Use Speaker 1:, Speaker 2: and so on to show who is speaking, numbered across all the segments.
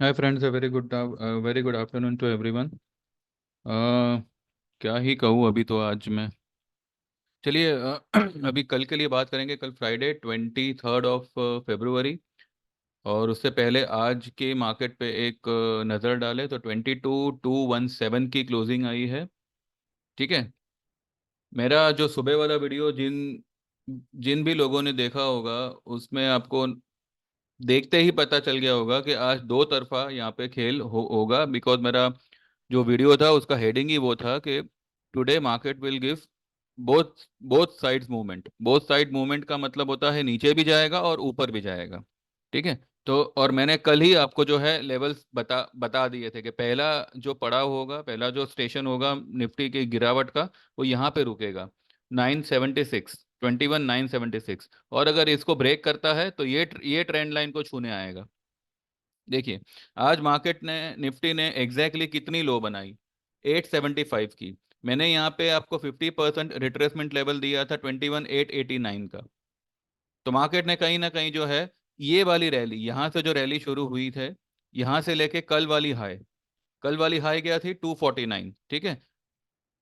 Speaker 1: Hi friends, very good afternoon to everyone. क्या ही कहूँ अभी तो आज मैं। चलिए अभी कल के लिए बात करेंगे। कल फ्राइडे 23 ऑफ फरवरी। और उससे पहले आज के मार्केट पे एक नज़र डालें तो 22,217 की क्लोजिंग आई है। ठीक है। मेरा जो सुबह वाला वीडियो जिन जिन भी लोगों ने देखा होगा, उसमें आपको देखते ही पता चल गया होगा कि आज दो तरफा यहाँ पे खेल होगा। बिकॉज मेरा जो वीडियो था उसका हेडिंग ही वो था कि today market will give both both sides movement. Both side movement का मतलब होता है नीचे भी जाएगा और ऊपर भी जाएगा। ठीक है। तो और मैंने कल ही आपको जो है लेवल्स बता बता दिए थे कि पहला जो पड़ाव होगा, पहला जो स्टेशन होगा निफ्टी की गिरावट का, वो यहाँ पे रुकेगा। 976, 21,976। और अगर इसको ब्रेक करता है तो ये ट्रेंड लाइन को छूने आएगा। देखिए, आज मार्केट ने, निफ्टी ने एग्जैक्टली कितनी लो बनाई? 875 की। मैंने यहाँ पे आपको 50% रिट्रेसमेंट लेवल दिया था 21,889 का। तो मार्केट ने कहीं ना कहीं जो है ये वाली रैली, यहाँ से जो रैली शुरू हुई थे, यहाँ से लेके कल वाली हाई क्या थी? 249। ठीक है।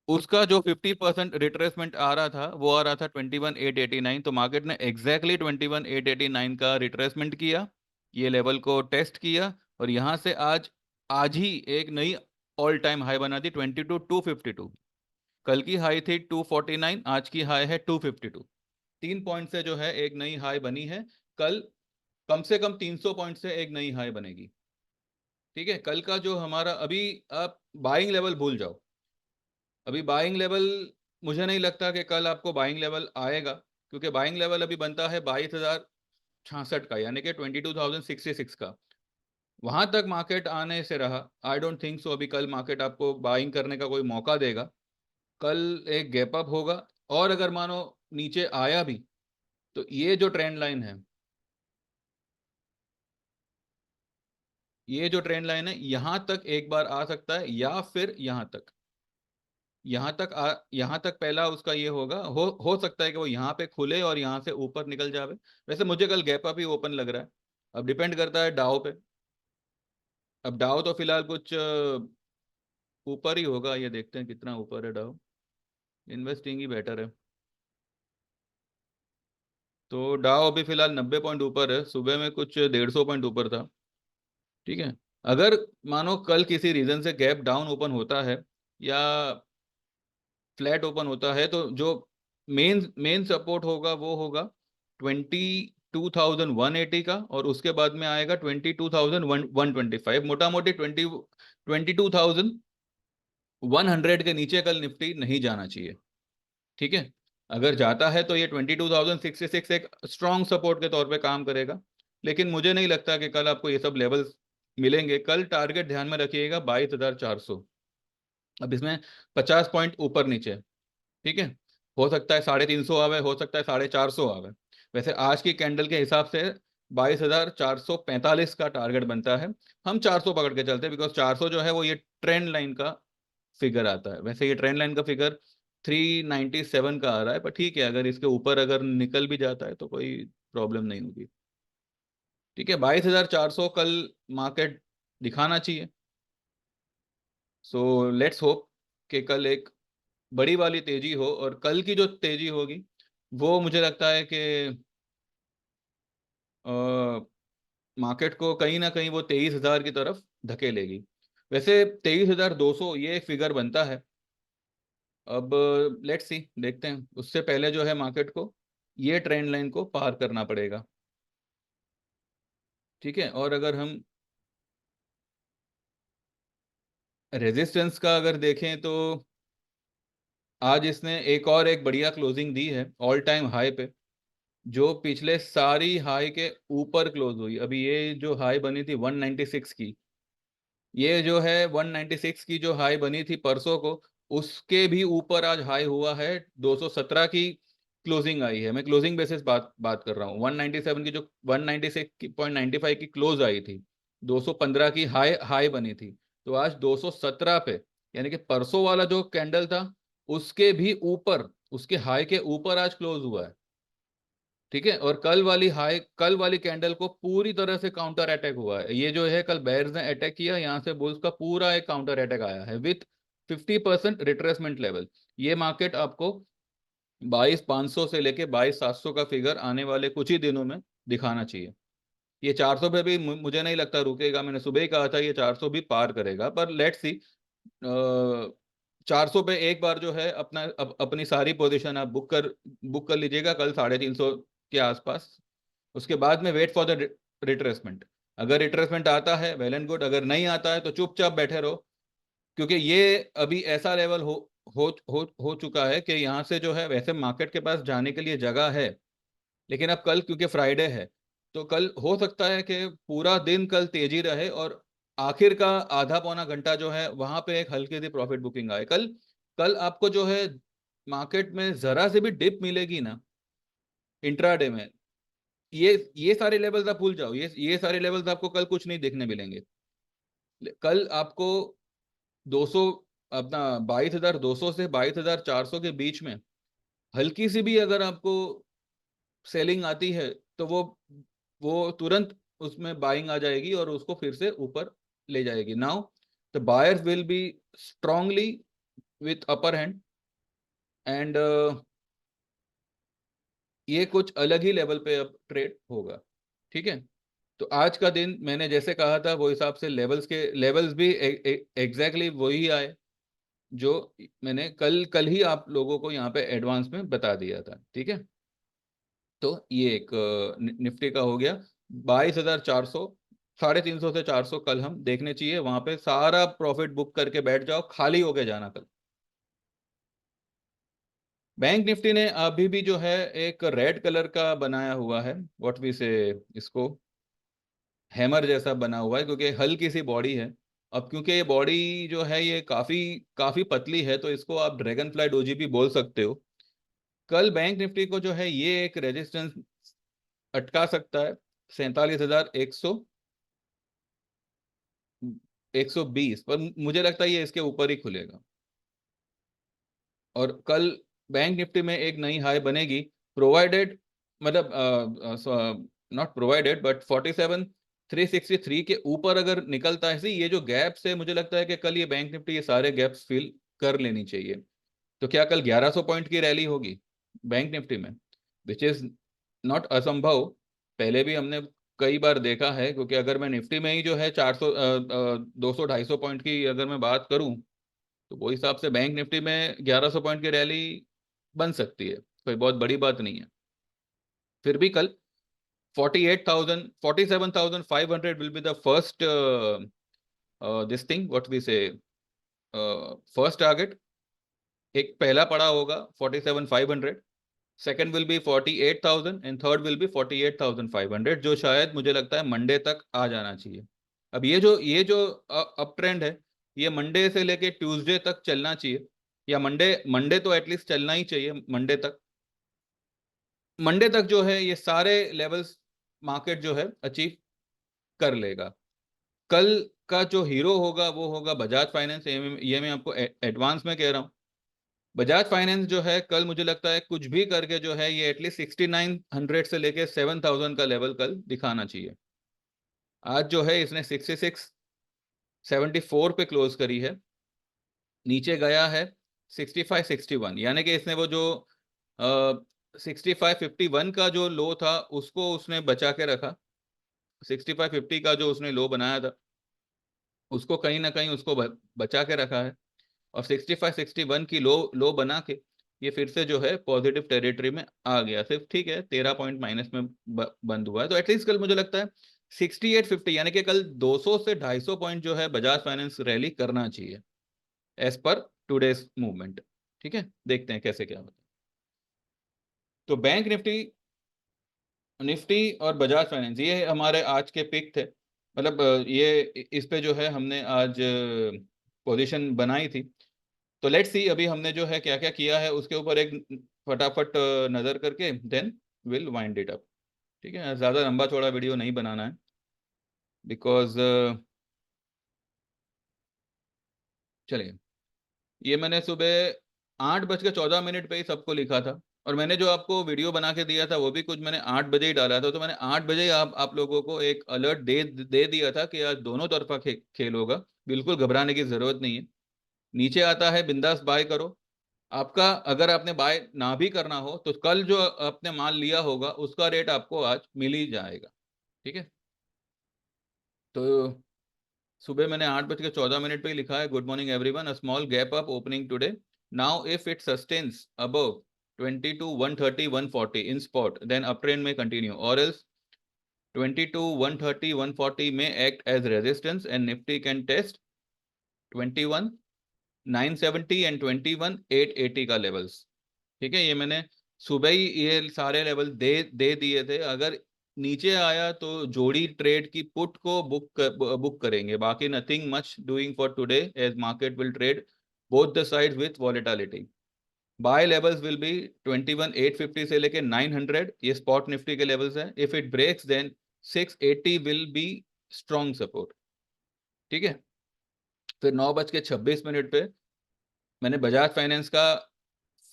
Speaker 1: उसका जो 50% रिट्रेसमेंट आ रहा था वो आ रहा था 21,889। तो मार्केट ने एग्जैक्टली 21,889 का रिट्रेसमेंट किया, ये लेवल को टेस्ट किया, और यहाँ से आज आज ही एक नई ऑल टाइम हाई बना दी 22,252। कल की हाई थी 249, आज की हाई है 252। 3 पॉइंट से जो है एक नई हाई बनी है। कल कम से कम 300 पॉइंट से एक नई हाई बनेगी। ठीक है। कल का जो हमारा अभी, आप बाइंग लेवल भूल जाओ। अभी बाइंग लेवल, मुझे नहीं लगता कि कल आपको बाइंग लेवल आएगा, क्योंकि बाइंग लेवल अभी बनता है 22,066 का, यानी कि 22,066 का। वहां तक मार्केट आने से रहा, आई डोंट थिंक सो अभी कल मार्केट आपको बाइंग करने का कोई मौका देगा। कल एक गैप अप होगा। और अगर मानो नीचे आया भी, तो ये जो ट्रेंड लाइन है, ये जो ट्रेंड लाइन है यहां तक एक बार आ सकता है, या फिर यहाँ तक पहला उसका ये होगा। हो सकता है कि वो यहाँ पे खुले और यहाँ से ऊपर निकल जावे। वैसे मुझे कल गैप अप ही ओपन लग रहा है। अब डिपेंड करता है डाउ पे। अब डाउ तो फिलहाल कुछ ऊपर ही होगा, ये देखते हैं कितना ऊपर है डाउ। इन्वेस्टिंग ही बेटर है। तो डाउ अभी फिलहाल 90 पॉइंट ऊपर है, सुबह में कुछ 150 पॉइंट ऊपर था। ठीक है। अगर मानो कल किसी रीजन से गैप डाउन ओपन होता है, या फ्लैट ओपन होता है, तो जो मेन मेन सपोर्ट होगा वो होगा 22,180 का, और उसके बाद में आएगा 22,125। मोटा मोटी 22,100 के नीचे कल निफ्टी नहीं जाना चाहिए। ठीक है। अगर जाता है तो ये 22,066 एक स्ट्रॉन्ग सपोर्ट के तौर पे काम करेगा। लेकिन मुझे नहीं लगता कि कल आपको ये सब लेवल्स मिलेंगे। कल टारगेट ध्यान में रखिएगा 22,400। अब इसमें 50 पॉइंट ऊपर नीचे। ठीक है। हो सकता है 350 आवे, हो सकता है 450 आवे। वैसे आज की कैंडल के हिसाब से 22,445 का टारगेट बनता है। हम 400 पकड़ के चलते हैं, बिकॉज 400 जो है वो ये ट्रेंड लाइन का फिगर आता है। वैसे ये ट्रेंड लाइन का फिगर 397 का आ रहा है, पर ठीक है, अगर इसके ऊपर अगर निकल भी जाता है तो कोई प्रॉब्लम नहीं होगी। ठीक है। 22,400 कल मार्केट दिखाना चाहिए। सो लेट्स होप कि कल एक बड़ी वाली तेजी हो, और कल की जो तेजी होगी वो मुझे लगता है कि मार्केट को कहीं ना कहीं वो 23,000 की तरफ धकेलेगी। वैसे 23,200 ये एक फिगर बनता है। अब लेट्स सी, देखते हैं। उससे पहले जो है मार्केट को ये ट्रेंड लाइन को पार करना पड़ेगा। ठीक है। और अगर हम रेजिस्टेंस का अगर देखें तो आज इसने एक बढ़िया क्लोजिंग दी है ऑल टाइम हाई पे, जो पिछले सारी हाई के ऊपर क्लोज हुई। अभी ये जो हाई बनी थी 196 की, ये जो है 196 की जो हाई बनी थी परसों को, उसके भी ऊपर आज हाई हुआ है। 217 की क्लोजिंग आई है। मैं क्लोजिंग बेसिस बात बात कर रहा हूँ। 197 की जो 196.95 की क्लोज आई थी, 215 की हाई हाई बनी थी, तो आज 217 पे, यानी कि परसों वाला जो कैंडल था उसके भी ऊपर, उसके हाई के ऊपर आज क्लोज हुआ है। ठीक है, और कल वाली कैंडल को पूरी तरह से काउंटर अटैक हुआ है। ये जो है कल बेयर्स ने अटैक किया, यहाँ से बुल्स का पूरा एक काउंटर अटैक आया है विथ 50% रिट्रेसमेंट लेवल। ये मार्केट आपको 22,500 से लेके 22,700 का फिगर आने वाले कुछ ही दिनों में दिखाना चाहिए। ये 400 पे भी मुझे नहीं लगता रुकेगा, मैंने सुबह ही कहा था ये 400 भी पार करेगा, पर लेट्स सी। 400 पे एक बार जो है अपनी सारी पोजीशन आप बुक कर लीजिएगा कल 350 के आसपास। उसके बाद में वेट फॉर द रिट्रेसमेंट। अगर रिट्रेसमेंट आता है वेल एंड गुड, अगर नहीं आता है तो चुपचाप बैठे रहो, क्योंकि ये अभी ऐसा लेवल हो चुका है कि यहाँ से जो है वैसे मार्केट के पास जाने के लिए जगह है, लेकिन अब कल क्योंकि फ्राइडे है तो कल हो सकता है कि पूरा दिन कल तेजी रहे और आखिर का आधा पौना घंटा जो है वहां पे एक हल्की सी प्रॉफिट बुकिंग आए। कल कल आपको जो है मार्केट में जरा से भी डिप मिलेगी ना इंट्राडे में, ये सारे लेवल्स आप भूल जाओ, ये सारे लेवल्स आपको कल कुछ नहीं देखने मिलेंगे। कल आपको 200 अपना 22,200 से 22,400 के बीच में हल्की सी भी अगर आपको सेलिंग आती है तो वो तुरंत उसमें बाइंग आ जाएगी और उसको फिर से ऊपर ले जाएगी। Now the buyers will be strongly with upper hand and ये कुछ अलग ही लेवल पे अब ट्रेड होगा। ठीक है, तो आज का दिन मैंने जैसे कहा था वो हिसाब से लेवल्स भी एग्जैक्टली वही आए जो मैंने कल कल ही आप लोगों को यहाँ पे एडवांस में बता दिया था। ठीक है, तो ये एक निफ्टी का हो गया 22,400। 350 से 400 कल हम देखने चाहिए, वहां पे सारा प्रॉफिट बुक करके बैठ जाओ, खाली होके जाना कल। बैंक निफ्टी ने अभी भी जो है एक रेड कलर का बनाया हुआ है, व्हाट वी से, इसको हैमर जैसा बना हुआ है क्योंकि हल्की सी बॉडी है। अब क्योंकि ये बॉडी जो है ये काफी काफी पतली है तो इसको आप ड्रैगन फ्लाई डोजी भी बोल सकते हो। कल बैंक निफ्टी को जो है ये एक रेजिस्टेंस अटका सकता है 47,120 पर, मुझे लगता है ये इसके ऊपर ही खुलेगा। और कल बैंक निफ्टी में एक नई हाई बनेगी, प्रोवाइडेड मतलब नॉट प्रोवाइडेड बट 47,363 के ऊपर अगर निकलता है। ये जो गैप्स है मुझे लगता है कि कल ये बैंक निफ्टी ये सारे गैप्स फिल कर लेनी चाहिए। तो क्या कल 1100 पॉइंट की रैली होगी बैंक निफ्टी में, विच इज नॉट असंभव। पहले भी हमने कई बार देखा है, क्योंकि अगर मैं निफ्टी में ही जो है 400 200 250 पॉइंट की अगर मैं बात करूं तो वो हिसाब से बैंक निफ्टी में 1100 पॉइंट की रैली बन सकती है, कोई बहुत बड़ी बात नहीं है। फिर भी कल 48,000 47,500 will be the first this thing what we say first target. एक पहला पड़ा होगा 47,500, second will be 48,000 and third will be 48,500, जो शायद मुझे लगता है मंडे तक आ जाना चाहिए। अब ये जो अप ट्रेंड है ये मंडे से लेके ट्यूसडे तक चलना चाहिए, या मंडे मंडे तो एटलीस्ट चलना ही चाहिए। मंडे तक जो है ये सारे लेवल्स मार्केट जो है अचीव कर लेगा। कल का जो हीरो होगा वो होगा बजाज फाइनेंस, ये मैं आपको एडवांस में कह रहा हूँ। बजाज फाइनेंस जो है कल मुझे लगता है कुछ भी करके जो है ये एटलीस्ट 6,900 से लेके 7,000 का लेवल कल दिखाना चाहिए। आज जो है इसने 6674 पे क्लोज करी है, नीचे गया है 6561, यानी कि इसने वो जो 6551 का जो लो था उसको उसने बचा के रखा। 6550 का जो उसने लो बनाया था उसको कहीं ना कहीं उसको बचा के रखा है, और 6561 की लो लो बना के ये फिर से जो है पॉजिटिव टेरिटरी में आ गया। सिर्फ ठीक है 13 पॉइंट माइनस में बंद हुआ है, तो एटलीस्ट कल मुझे लगता है 6850 यानी कि कल 200 से 250 पॉइंट जो है बजाज फाइनेंस रैली करना चाहिए एज पर टूडेज मूवमेंट। ठीक है, देखते हैं कैसे क्या होता है। तो बैंक निफ्टी निफ्टी और बजाज फाइनेंस ये हमारे आज के पिक थे, मतलब ये इस पे जो है हमने आज पोजीशन बनाई थी। तो लेट्स सी अभी हमने जो है क्या क्या किया है उसके ऊपर एक फटाफट नजर करके then will wind it up. ठीक है, ज़्यादा लंबा चौड़ा वीडियो नहीं बनाना है बिकॉज चलिए, ये मैंने सुबह 8:14 पे ही सबको लिखा था और मैंने जो आपको वीडियो बना के दिया था वो भी कुछ मैंने 8 बजे ही डाला था, तो मैंने 8 बजे ही आप लोगों को एक अलर्ट दे दिया था कि आज दोनों तरफा खेल होगा, बिल्कुल घबराने की जरूरत नहीं है। नीचे आता है, बिंदास बाय करो। आपका अगर आपने बाय ना भी करना हो तो कल जो आपने माल लिया होगा उसका रेट आपको आज मिल ही जाएगा। ठीक है, तो सुबह मैंने 8:14 पे ही लिखा है, good morning everyone, a small gap up opening today, now if it sustains above 22 130 140 in spot then up trend में कंटिन्यू, और एल्स 22 130 140 में act as resistance and Nifty can test 21 970 and 21 880 का लेवल्स। ठीक है, ये मैंने सुबह ही ये सारे लेवल दे दिए थे। अगर नीचे आया तो जोड़ी ट्रेड की पुट को बुक करेंगे, बाकी nothing much doing for today as market will trade both the sides with volatility. Buy levels will be 21 850 से लेके 900, ये स्पॉट निफ्टी के लेवल्स हैं। If it breaks then 680 will be strong support. ठीक है, फिर 9:26 पे मैंने बजाज फाइनेंस का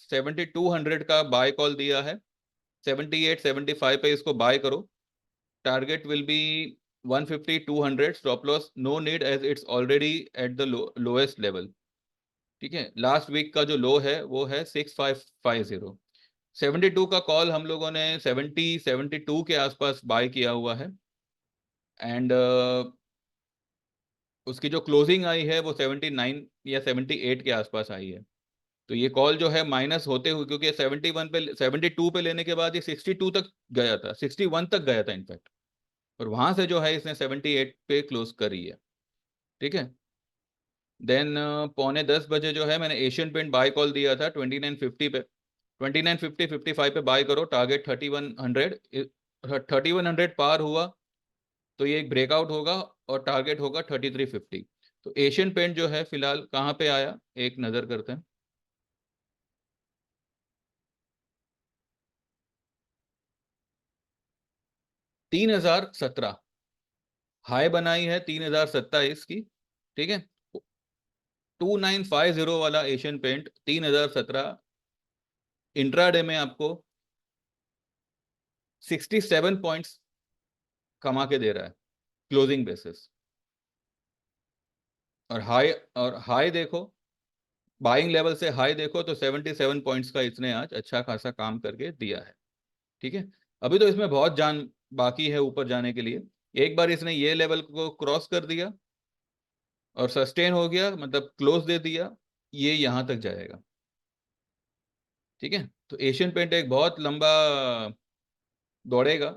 Speaker 1: 7200 का बाय कॉल दिया है, 78 75 पे इसको बाय करो। Target will be 150 200, stop loss no need as it's already at the lowest level. ठीक है, लास्ट वीक का जो लो है वो है 6550। 72 का कॉल हम लोगों ने 72 के आसपास बाय किया हुआ है, एंड उसकी जो क्लोजिंग आई है वो 79 या 78 के आसपास आई है। तो ये कॉल जो है माइनस होते हुए, क्योंकि 71 पे 72 पे लेने के बाद ये 62 तक गया था, 61 तक गया था इनफैक्ट, और वहां से जो है इसने 78 पे क्लोज करी है। ठीक है, देन 9:45 जो है मैंने एशियन पेंट बाय कॉल दिया था 2950 पे, 2950 55 पे बाय करो, टारगेट 3100। 3100 पार हुआ तो ये एक ब्रेकआउट होगा और टारगेट होगा 3350। तो एशियन पेंट जो है फिलहाल कहाँ पे आया, एक नजर करते हैं। 3017 हाई बनाई है, 3027 की। ठीक है, 2950 वाला एशियन पेंट 3017 इंट्राडे में आपको 67 पॉइंट्स कमा के दे रहा है क्लोजिंग बेसिस। और हाई देखो, बाइंग लेवल से हाई देखो तो 77 पॉइंट्स का इसने आज अच्छा खासा काम करके दिया है। ठीक है, अभी तो इसमें बहुत जान बाकी है ऊपर जाने के लिए। एक बार इसने ये लेवल को क्रॉस कर दिया और सस्टेन हो गया, मतलब क्लोज दे दिया, ये यहां तक जाएगा। ठीक है, तो एशियन पेंट एक बहुत लंबा दौड़ेगा,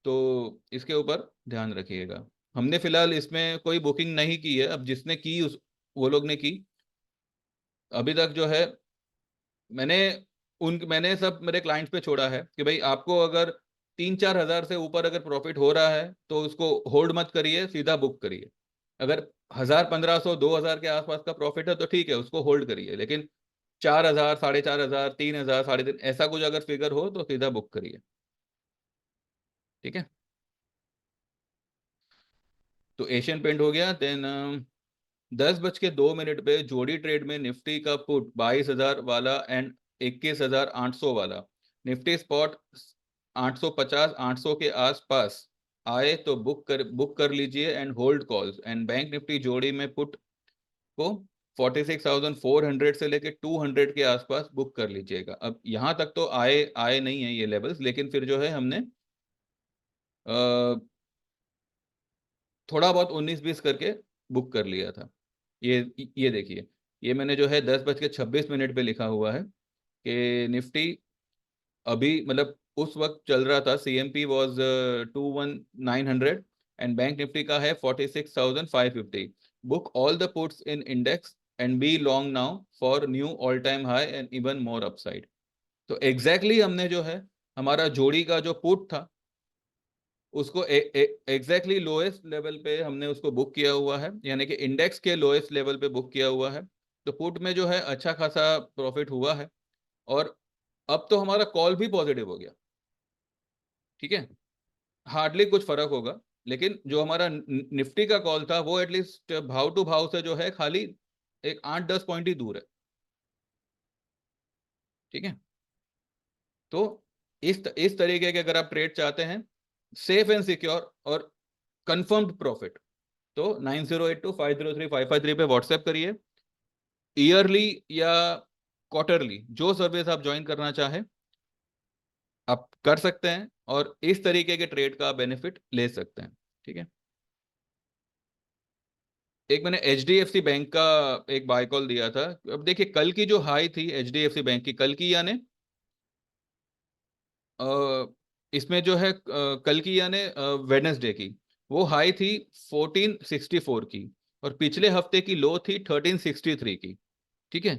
Speaker 1: तो इसके ऊपर ध्यान रखिएगा। हमने फिलहाल इसमें कोई बुकिंग नहीं की है, अब जिसने की उस वो लोग ने की। अभी तक जो है मैंने मैंने सब मेरे क्लाइंट्स पे छोड़ा है कि भाई आपको अगर 3 4 हज़ार से ऊपर अगर प्रॉफिट हो रहा है तो उसको होल्ड मत करिए, सीधा बुक करिए। अगर 1000 1500 2000 के आसपास का प्रॉफिट है तो ठीक है, उसको होल्ड करिए, लेकिन 4000 4500 3000 3.5 ऐसा कुछ अगर फिगर हो तो सीधा बुक करिए। ठीक है, तो एशियन पेंट हो गया। देन 10:02 पे जोड़ी ट्रेड में निफ्टी का पुट 22,000 वाला एंड 21,800 वाला, निफ्टी स्पॉट 850 800 के आसपास आए तो बुक कर लीजिए and hold calls. And bank Nifty जोड़ी में पुट को 46,400 से लेके 200 के आसपास बुक कर लीजिएगा। अब यहाँ तक तो आए आए नहीं है ये लेवल्स, लेकिन फिर जो है हमने थोड़ा बहुत 19 20 करके बुक कर लिया था। ये देखिए, ये मैंने जो है 10:26 पे लिखा हुआ है कि निफ्टी अभी मतलब उस वक्त चल रहा था, CMP was 21,900 and bank Nifty का है 46,550। Book all the puts in index and be long now for new all time high and even more upside. तो हमने जो है हमारा जोड़ी का जो पुट था उसको एग्जैक्टली लोएस्ट लेवल पे हमने उसको बुक किया हुआ है, यानी कि इंडेक्स के लोएस्ट लेवल पे बुक किया हुआ है। तो पुट में जो है अच्छा खासा प्रॉफिट हुआ है, और अब तो हमारा कॉल भी पॉजिटिव हो गया। ठीक है, हार्डली कुछ फर्क होगा, लेकिन जो हमारा निफ्टी का कॉल था वो एटलीस्ट भाव टू भाव से जो है खाली एक 8 10 पॉइंट ही दूर है। ठीक है, तो इस तरीके के अगर आप ट्रेड चाहते हैं, सेफ एंड सिक्योर और कंफर्म्ड प्रॉफिट, तो 9082503553 पे व्हाट्सएप करिए। ईयरली या क्वार्टरली जो सर्विस आप ज्वाइन करना चाहें आप कर सकते हैं, और इस तरीके के ट्रेड का बेनिफिट ले सकते हैं। ठीक है। एक मैंने HDFC बैंक का एक बाय कॉल दिया था। अब देखिए कल की जो हाई थी HDFC बैंक की, कल की यानी इसमें जो है कल की यानी वेडनेसडे की, वो हाई थी 1464 की, और पिछले हफ्ते की लो थी 1363 की। ठीक है।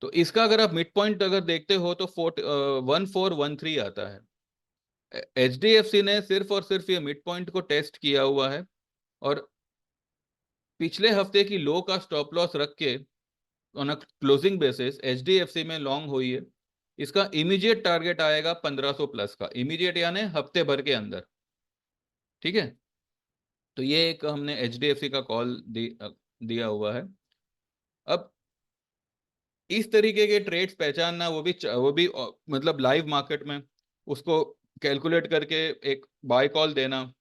Speaker 1: तो इसका अगर आप मिड पॉइंट अगर देखते हो तो 1413 आता है। HDFC ने सिर्फ और सिर्फ ये मिड पॉइंट को टेस्ट किया हुआ है, और पिछले हफ्ते की लो का स्टॉप लॉस रख के on a closing basis HDFC में लॉन्ग हुई है। इसका इमीडिएट टारगेट आएगा 1500 प्लस का, इमीडिएट यानी हफ्ते भर के अंदर। ठीक है। तो ये एक हमने HDFC का कॉल दिया हुआ है। अब इस तरीके के ट्रेड्स पहचानना, वो भी मतलब लाइव मार्केट में उसको कैलकुलेट करके एक बाय कॉल देना,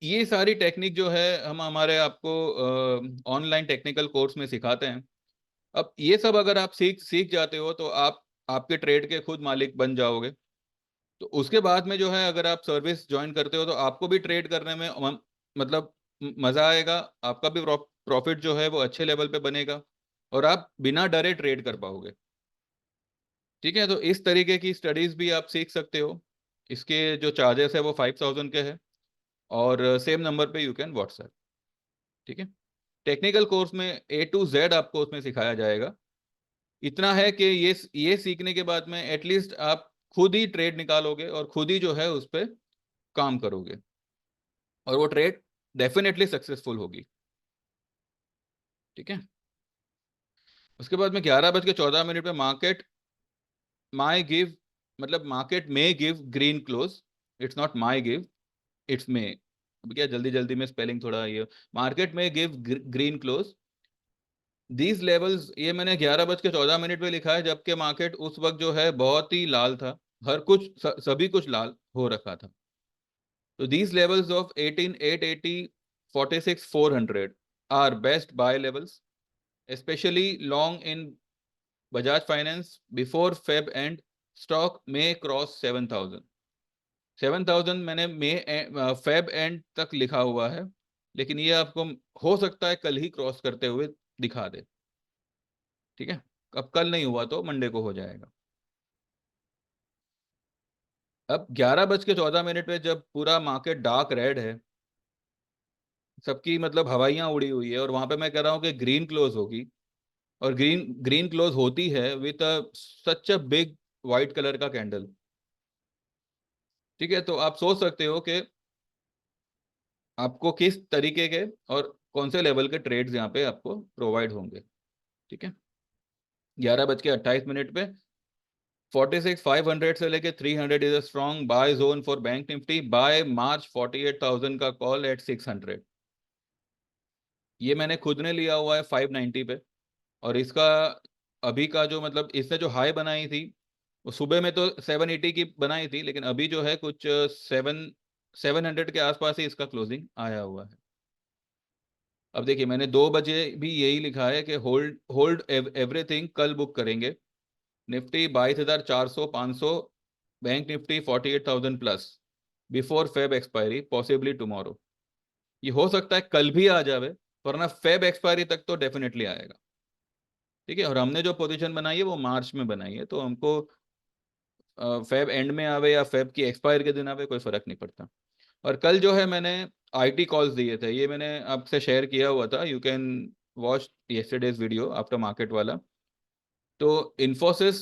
Speaker 1: ये सारी टेक्निक जो है हम हमारे आपको ऑनलाइन टेक्निकल कोर्स में सिखाते हैं। अब ये सब अगर आप सीख सीख जाते हो तो आप आपके ट्रेड के खुद मालिक बन जाओगे। तो उसके बाद में जो है अगर आप सर्विस ज्वाइन करते हो तो आपको भी ट्रेड करने में मतलब मजा आएगा, आपका भी प्रॉफिट जो है वो अच्छे लेवल पे बनेगा, और आप बिना डरे ट्रेड कर पाओगे। ठीक है। तो इस तरीके की स्टडीज भी आप सीख सकते हो। इसके जो चार्जेस है वो 5000 के हैं, और सेम नंबर पे यू कैन व्हाट्सएप। ठीक है। टेक्निकल कोर्स में A to Z आपको उसमें सिखाया जाएगा। इतना है कि ये सीखने के बाद में एटलीस्ट आप खुद ही ट्रेड निकालोगे और खुद ही जो है उस पर काम करोगे, और वो ट्रेड डेफिनेटली सक्सेसफुल होगी। ठीक है। उसके बाद में 11:14 पे मार्केट माई गिव, मतलब मार्केट में give green close, it's not my give, it's में। अब क्या जल्दी जल्दी में स्पेलिंग थोड़ा ये, मार्केट में give green close these levels, ये मैंने 11:14 पे लिखा है, जबकि मार्केट उस वक्त जो है बहुत ही लाल था, हर कुछ सभी कुछ लाल हो रखा था। तो these levels of 18,880, 46,400 are best buy levels, especially long in Bajaj Finance before Feb end, stock may cross 7,000। 7,000 मैंने फेब एंड तक लिखा हुआ है, लेकिन ये आपको हो सकता है कल ही क्रॉस करते हुए दिखा दे। ठीक है। अब कल नहीं हुआ तो मंडे को हो जाएगा। अब 11:14 पे जब पूरा मार्केट डार्क रेड है, सबकी मतलब हवाइयां उड़ी हुई है, और वहां पे मैं कह रहा हूँ कि ग्रीन क्लोज होगी, और ग्रीन ग्रीन क्लोज होती है with such a big white colour का कैंडल। ठीक है। तो आप सोच सकते हो कि आपको किस तरीके के और कौन से लेवल के ट्रेड्स यहाँ पे आपको प्रोवाइड होंगे। ठीक है। 11:28 पे 46,500 से लेके 300 is a strong bye zone for bank Nifty, by March 48,000 का कॉल एट 600। ये मैंने खुद ने लिया हुआ है 590 पे, और इसका अभी का जो मतलब इसने जो हाई बनाई थी वो सुबह में तो 780 की बनाई थी, लेकिन अभी जो है कुछ 700 के आसपास ही इसका क्लोजिंग आया हुआ है। अब देखिए मैंने 2 बजे भी यही लिखा है कि होल्ड होल्ड एवरीथिंग, कल बुक करेंगे। Nifty 22,400, 500, bank Nifty 48,000 plus, before Feb expiry possibly tomorrow. ये हो सकता है कल भी आ जावे, वरना फेब एक्सपायरी तक तो डेफिनेटली आएगा। ठीक है। और हमने जो पोजीशन बनाई है वो मार्च में बनाई है, तो हमको फेब एंड में आवे या फेब की एक्सपायर के दिन आवे कोई फर्क नहीं पड़ता। और कल जो है मैंने IT कॉल्स दिए थे, ये मैंने आपसे शेयर किया हुआ था, you can watch yesterday's video after market वाला। तो Infosys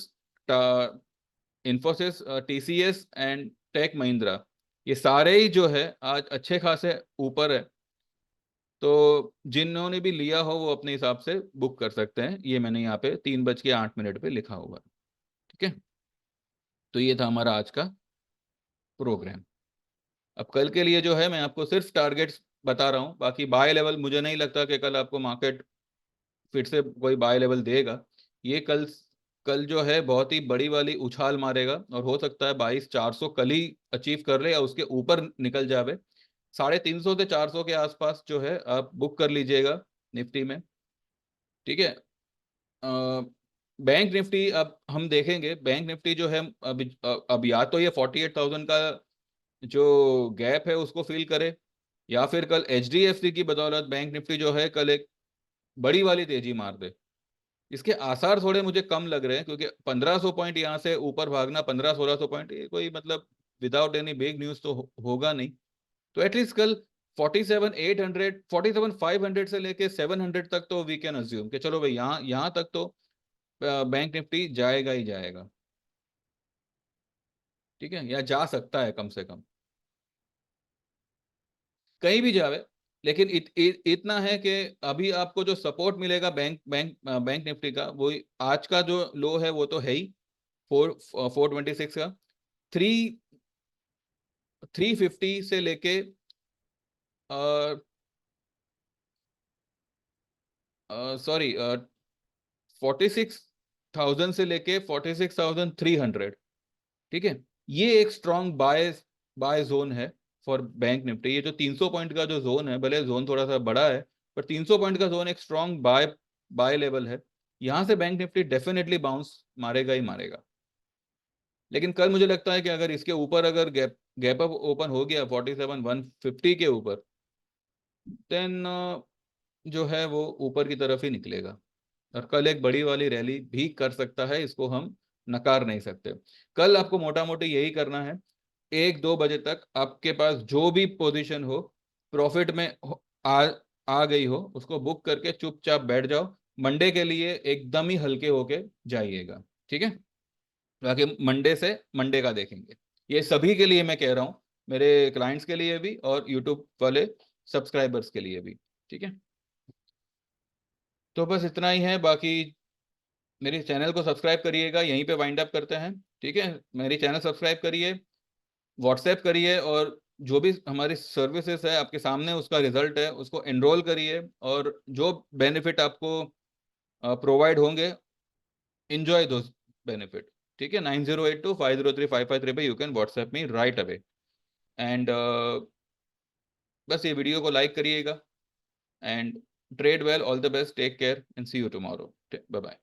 Speaker 1: Infosys TCS and tech Mahindra, ये सारे ही जो है आज अच्छे खासे ऊपर है। तो जिन्होंने भी लिया हो वो अपने हिसाब से बुक कर सकते हैं, ये मैंने यहाँ पे 3:08 पे लिखा हुआ है। ठीक है। तो ये था हमारा आज का प्रोग्राम। अब कल के लिए जो है मैं आपको सिर्फ टारगेट्स बता रहा हूँ, बाकी बाय लेवल मुझे नहीं लगता कि कल आपको मार्केट फिर से कोई बाय लेवल देगा। ये कल कल जो है बहुत ही बड़ी वाली उछाल मारेगा, और हो सकता है 22,400 कल ही अचीव कर ले या उसके ऊपर निकल जावे। 350 से 400 के आसपास जो है आप बुक कर लीजिएगा निफ्टी में। ठीक है। बैंक निफ्टी अब हम देखेंगे, बैंक निफ्टी जो है अब या तो ये 48,000 का जो गैप है उसको फिल करे, या फिर कल एचडीएफसी की बदौलत बैंक निफ्टी जो है कल एक बड़ी वाली तेजी मार दे। इसके आसार थोड़े मुझे कम लग रहे हैं, क्योंकि 1500 पॉइंट यहाँ से ऊपर भागना, 1500-1600 पॉइंट, ये कोई मतलब विदाउट एनी बिग न्यूज तो होगा नहीं। तो एटलीस्ट कल 47,800, 47,500 से लेके 700 तक तो वी कैन अज्यूम कि चलो भाई यहाँ यहाँ तक तो बैंक निफ्टी जाएगा ही जाएगा। ठीक है, या जा सकता है कम से कम, कहीं भी जावे। लेकिन इतना है कि अभी आपको जो सपोर्ट मिलेगा बैंक निफ्टी का, वो आज का जो लो है वो तो है ही 426 का। 350 से लेके सॉरी 46,000 से लेके 46,300। ठीक है, ये एक स्ट्रॉन्ग बाय बाय जोन है फॉर बैंक निफ्टी। ये जो 300 पॉइंट का जो जोन है, भले जोन थोड़ा सा बड़ा है, पर 300 पॉइंट का जोन एक स्ट्रॉन्ग बाय बाय लेवल है। यहां से बैंक निफ्टी डेफिनेटली बाउंस मारेगा ही मारेगा। लेकिन कल मुझे लगता है कि अगर इसके ऊपर अगर गैप गैप अप ओपन हो गया 47,150 के ऊपर, देन जो है वो ऊपर की तरफ ही निकलेगा, और कल एक बड़ी वाली रैली भी कर सकता है, इसको हम नकार नहीं सकते। कल आपको मोटा मोटी यही करना है, 1-2 बजे तक आपके पास जो भी पोजीशन हो प्रॉफिट में आ गई हो, उसको बुक करके चुपचाप बैठ जाओ। मंडे के लिए एकदम ही हल्के होके जाइएगा। ठीक है, बाकी मंडे से मंडे का देखेंगे। ये सभी के लिए मैं कह रहा हूँ, मेरे क्लाइंट्स के लिए भी और यूट्यूब वाले सब्सक्राइबर्स के लिए भी। ठीक है, तो बस इतना ही है। बाकी मेरे चैनल को सब्सक्राइब करिएगा, यहीं पे वाइंड अप करते हैं। ठीक है, मेरी चैनल सब्सक्राइब करिए, व्हाट्सएप करिए, और जो भी हमारी सर्विसेज है आपके सामने उसका रिजल्ट है, उसको एनरोल करिए, और जो बेनिफिट आपको प्रोवाइड होंगे, इंजॉय दो बेनिफिट। ठीक है, 9082503553 पे you can WhatsApp me right away. And बस ये वीडियो को लाइक करिएगा, and trade well, all the best, take care and see you tomorrow. Bye bye.